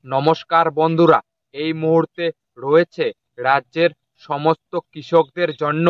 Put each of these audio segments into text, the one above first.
নমস্কার বন্ধুরা, এই মুহূর্তে রয়েছে রাজ্যের সমস্ত কৃষকদের জন্য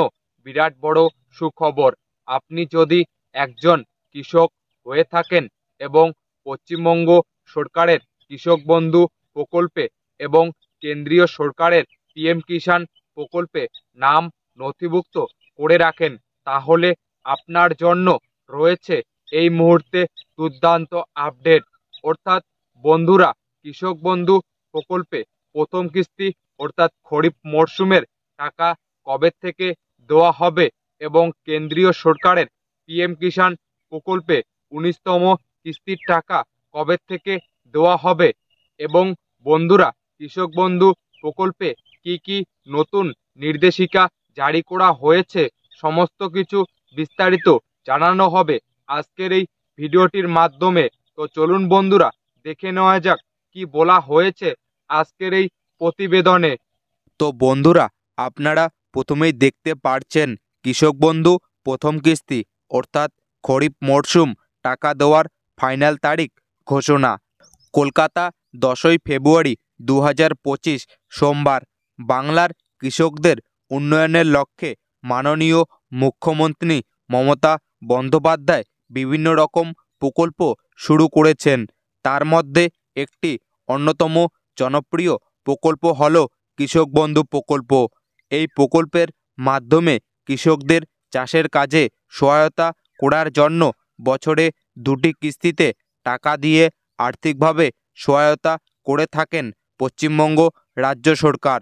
বিরাট বড় সুখবর। আপনি যদি একজন কৃষক হয়ে থাকেন এবং পশ্চিমবঙ্গ সরকারের কৃষক বন্ধু প্রকল্পে এবং কেন্দ্রীয় সরকারের পিএম কিষাণ প্রকল্পে নাম নথিভুক্ত করে রাখেন, তাহলে আপনার জন্য রয়েছে এই মুহূর্তে দুর্দান্ত আপডেট। অর্থাৎ বন্ধুরা, কৃষক বন্ধু প্রকল্পে প্রথম কিস্তি অর্থাৎ খরিফ মরশুমের টাকা কবে থেকে দেওয়া হবে এবং কেন্দ্রীয় সরকারের পিএম কিষাণ প্রকল্পে 19তম কিস্তির টাকা কবে থেকে দেওয়া হবে এবং বন্ধুরা, কৃষক বন্ধু প্রকল্পে কি কি নতুন নির্দেশিকা জারি করা হয়েছে, সমস্ত কিছু বিস্তারিত জানানো হবে আজকের এই ভিডিওটির মাধ্যমে। তো চলুন বন্ধুরা, দেখে নেওয়া যাক কি বলা হয়েছে আজকের এই প্রতিবেদনে। তো বন্ধুরা, আপনারা প্রথমেই দেখতে পারছেন কৃষক বন্ধু প্রথম কিস্তি অর্থাৎ খরিফ মরশুম টাকা দেওয়ার ফাইনাল তারিখ ঘোষণা। কলকাতা 10ই ফেব্রুয়ারি 2025 সোমবার। বাংলার কৃষকদের উন্নয়নের লক্ষ্যে মাননীয় মুখ্যমন্ত্রী মমতা বন্দ্যোপাধ্যায় বিভিন্ন রকম প্রকল্প শুরু করেছেন। তার মধ্যে একটি অন্যতম জনপ্রিয় প্রকল্প হলো কৃষক বন্ধু প্রকল্প। এই প্রকল্পের মাধ্যমে কৃষকদের চাষের কাজে সহায়তা করার জন্য বছরে 2টি কিস্তিতে টাকা দিয়ে আর্থিকভাবে সহায়তা করে থাকেন পশ্চিমবঙ্গ রাজ্য সরকার।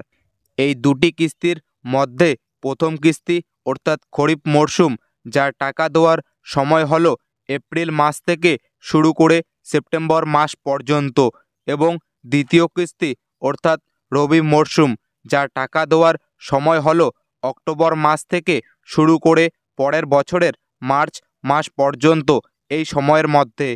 এই 2টি কিস্তির মধ্যে প্রথম কিস্তি অর্থাৎ খরিফ মরশুম, যার টাকা দেওয়ার সময় হলো এপ্রিল মাস থেকে শুরু করে সেপ্টেম্বর মাস পর্যন্ত, এবং দ্বিতীয় কিস্তি অর্থাৎ রবি মরশুম, যার টাকা দেওয়ার সময় হলো অক্টোবর মাস থেকে শুরু করে পরের বছরের মার্চ মাস পর্যন্ত। এই সময়ের মধ্যে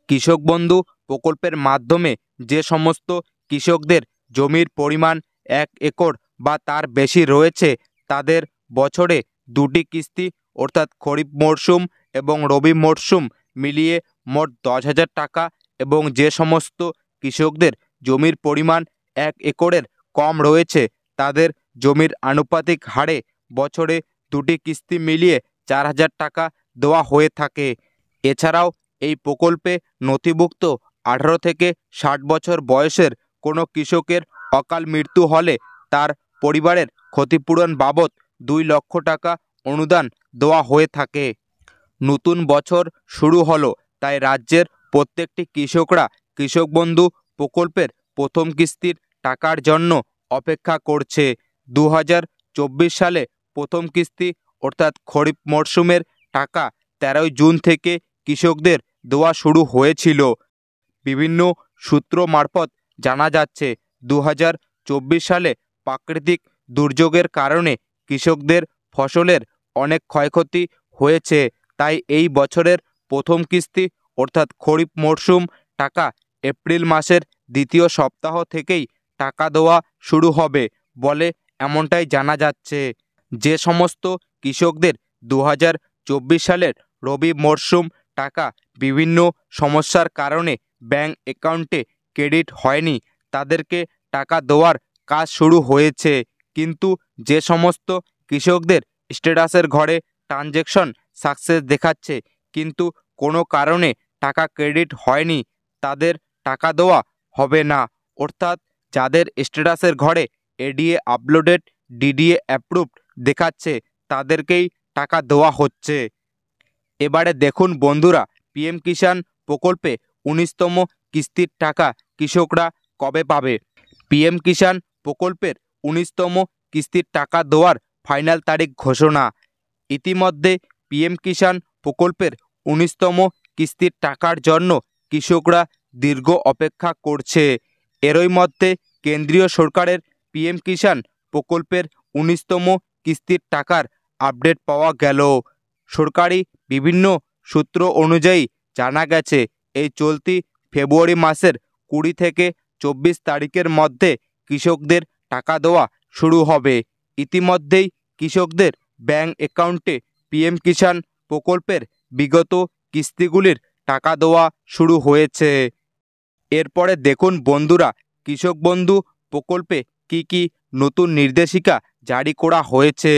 কৃষক বন্ধু প্রকল্পের মাধ্যমে যে সমস্ত কৃষকদের জমির পরিমাণ 1 একর বা তার বেশি রয়েছে, তাদের বছরে 2টি কিস্তি অর্থাৎ খরিফ মরশুম এবং রবি মরশুম মিলিয়ে মোট 10,000 টাকা, এবং যে সমস্ত কৃষকদের জমির পরিমাণ 1 একরের কম রয়েছে, তাদের জমির আনুপাতিক হারে বছরে 2টি কিস্তি মিলিয়ে 4,000 টাকা দেওয়া হয়ে থাকে। এছাড়াও এই প্রকল্পে নথিভুক্ত 18 থেকে 60 বছর বয়সের কোনো কৃষকের অকাল মৃত্যু হলে তার পরিবারের ক্ষতিপূরণ বাবদ 2 লক্ষ টাকা অনুদান দেওয়া হয়ে থাকে। নতুন বছর শুরু হলো, তাই রাজ্যের প্রত্যেকটি কৃষকরা কৃষক বন্ধু প্রকল্পের প্রথম কিস্তির টাকার জন্য অপেক্ষা করছে। 2024 সালে প্রথম কিস্তি অর্থাৎ খরিফ মরশুমের টাকা 13 জুন থেকে কৃষকদের দেওয়া শুরু হয়েছিল। বিভিন্ন সূত্র মারফত জানা যাচ্ছে 2024 সালে প্রাকৃতিক দুর্যোগের কারণে কৃষকদের ফসলের অনেক ক্ষয়ক্ষতি হয়েছে, তাই এই বছরের প্রথম কিস্তি অর্থাৎ খরিফ মরশুম টাকা এপ্রিল মাসের দ্বিতীয় সপ্তাহ থেকেই টাকা দেওয়া শুরু হবে বলে এমনটাই জানা যাচ্ছে। যে সমস্ত কৃষকদের 2024 সালের রবি মরশুম টাকা বিভিন্ন সমস্যার কারণে ব্যাংক অ্যাকাউন্টে ক্রেডিট হয়নি, তাদেরকে টাকা দেওয়ার কাজ শুরু হয়েছে। কিন্তু যে সমস্ত কৃষকদের স্ট্যাটাসের ঘরে ট্রানজ্যাকশন সাকসেস দেখাচ্ছে কিন্তু কোনো কারণে টাকা ক্রেডিট হয়নি, তাদের টাকা দেওয়া হবে না। অর্থাৎ যাদের স্ট্যাটাসের ঘরে এডিএ আপলোডেড, ডিডিএ অ্যাপ্রুভড দেখাচ্ছে, তাদেরকেই টাকা দেওয়া হচ্ছে। এবারে দেখুন বন্ধুরা, পিএম কিষাণ প্রকল্পে 19তম কিস্তির টাকা কৃষকরা কবে পাবে। পিএম কিষাণ প্রকল্পের 19তম কিস্তির টাকা দেওয়ার ফাইনাল তারিখ ঘোষণা। ইতিমধ্যে পিএম কিষাণ প্রকল্পের 19তম কিস্তির টাকার জন্য কৃষকরা দীর্ঘ অপেক্ষা করছে। এরই মধ্যে কেন্দ্রীয় সরকারের পিএম কিষাণ প্রকল্পের 19তম কিস্তির টাকার আপডেট পাওয়া গেল। সরকারি বিভিন্ন সূত্র অনুযায়ী জানা গেছে, এই চলতি ফেব্রুয়ারি মাসের 20 থেকে 24 তারিখের মধ্যে কৃষকদের টাকা দেওয়া শুরু হবে। ইতিমধ্যেই কৃষকদের ব্যাংক অ্যাকাউন্টে পিএম কিষাণ প্রকল্পের বিগত কিস্তিগুলির টাকা দেওয়া শুরু হয়েছে। এরপরে দেখুন বন্ধুরা, কৃষক বন্ধু প্রকল্পে কি কি নতুন নির্দেশিকা জারি করা হয়েছে।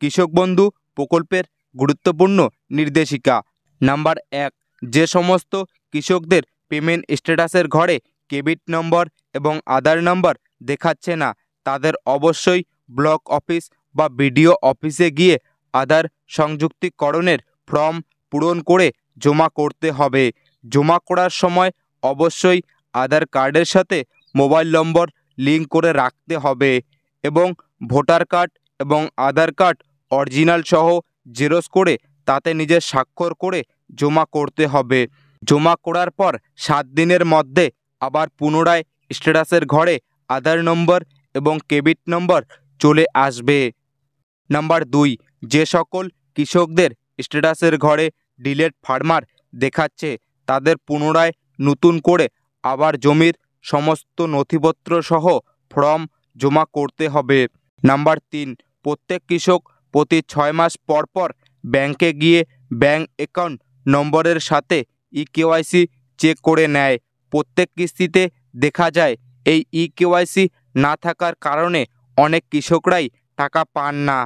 কৃষক বন্ধু প্রকল্পের গুরুত্বপূর্ণ নির্দেশিকা। নাম্বার 1, যে সমস্ত কৃষকদের পেমেন্ট স্ট্যাটাসের ঘরে ক্রেডিট নম্বর এবং আধার নম্বর দেখাচ্ছে না, তাদের অবশ্যই ব্লক অফিস বা বিডিও অফিসে গিয়ে আধার সংযুক্তিকরণের ফর্ম পূরণ করে জমা করতে হবে। জমা করার সময় অবশ্যই আধার কার্ডের সাথে মোবাইল নম্বর লিঙ্ক করে রাখতে হবে এবং ভোটার কার্ড এবং আধার কার্ড অরিজিনাল সহ জেরক্স করে তাতে নিজের স্বাক্ষর করে জমা করতে হবে। জমা করার পর 7 দিনের মধ্যে আবার পুনরায় স্ট্যাটাসের ঘরে আধার নম্বর এবং ক্রেডিট নম্বর চলে আসবে। নাম্বার 2, যে সকল কৃষকদের স্ট্যাটাসের ঘরে ডিলেট ফার্মার দেখাচ্ছে, তাদের পুনরায় নতুন করে আবার জমির সমস্ত নথিপত্র সহ ফর্ম জমা করতে হবে। নাম্বার 3, প্রত্যেক কৃষক প্রতি 6 মাস পর পর ব্যাংকে গিয়ে ব্যাংক অ্যাকাউন্ট নম্বরের সাথে ইকেওয়াইসি চেক করে নেয়। প্রত্যেক কিস্তিতে দেখা যায় এই ইকেওয়াইসি না থাকার কারণে অনেক কৃষকরাই টাকা পান না।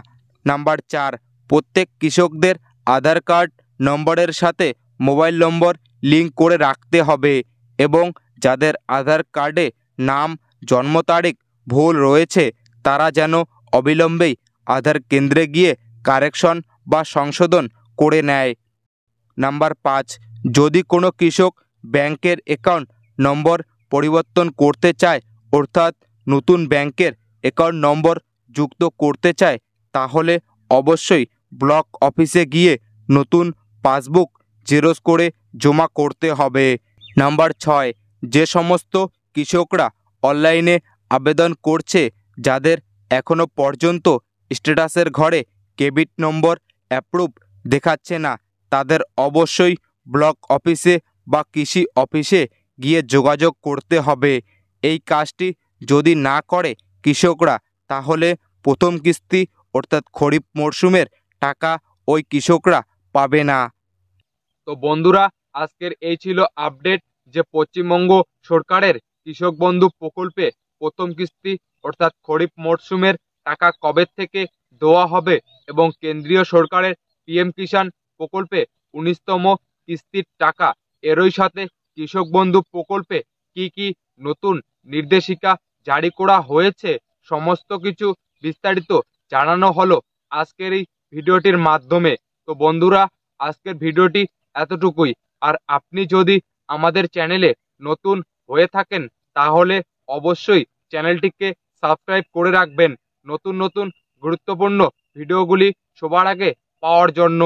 নাম্বার 4, প্রত্যেক কৃষকদের আধার কার্ড নম্বরের সাথে মোবাইল নম্বর লিঙ্ক করে রাখতে হবে এবং যাদের আধার কার্ডে নাম জন্ম তারিখ ভুল রয়েছে তারা যেন অবিলম্বেই আধার কেন্দ্রে গিয়ে কারেকশন বা সংশোধন করে নেয়। নাম্বার 5, যদি কোনো কৃষক ব্যাংকের অ্যাকাউন্ট নম্বর পরিবর্তন করতে চায় অর্থাৎ নতুন ব্যাংকের অ্যাকাউন্ট নম্বর যুক্ত করতে চায়, তাহলে অবশ্যই ব্লক অফিসে গিয়ে নতুন পাসবুক জেরক্স করে জমা করতে হবে। নাম্বার 6, যে সমস্ত কৃষকরা অনলাইনে আবেদন করছে যাদের এখনও পর্যন্ত স্ট্যাটাসের ঘরে ক্রেডিট নম্বর অ্যাপ্রুভ দেখাচ্ছে না, তাদের অবশ্যই ব্লক অফিসে বা কৃষি অফিসে গিয়ে যোগাযোগ করতে হবে। এই কাজটি যদি না করে কৃষকরা, তাহলে প্রথম কিস্তি অর্থাৎ খরিফ মরশুমের টাকা ওই কৃষকরা পাবে না। তো বন্ধুরা, আজকের এই ছিল আপডেট যে পশ্চিমবঙ্গ সরকারের কৃষক বন্ধু প্রকল্পে প্রথম কিস্তি অর্থাৎ খরিফ মরশুমের টাকা কবে থেকে দেওয়া হবে এবং কেন্দ্রীয় সরকারের পিএম কিষাণ প্রকল্পে 19তম কিস্তির টাকা, এরই সাথে কৃষক বন্ধু প্রকল্পে কি কি নতুন নির্দেশিকা জারি করা হয়েছে, সমস্ত কিছু বিস্তারিত জানানো হলো আজকের এই ভিডিওটির মাধ্যমে। তো বন্ধুরা, আজকের ভিডিওটি এতটুকুই। আর আপনি যদি আমাদের চ্যানেলে নতুন হয়ে থাকেন তাহলে অবশ্যই চ্যানেলটিকে সাবস্ক্রাইব করে রাখবেন নতুন নতুন গুরুত্বপূর্ণ ভিডিওগুলি সবার আগে পাওয়ার জন্য।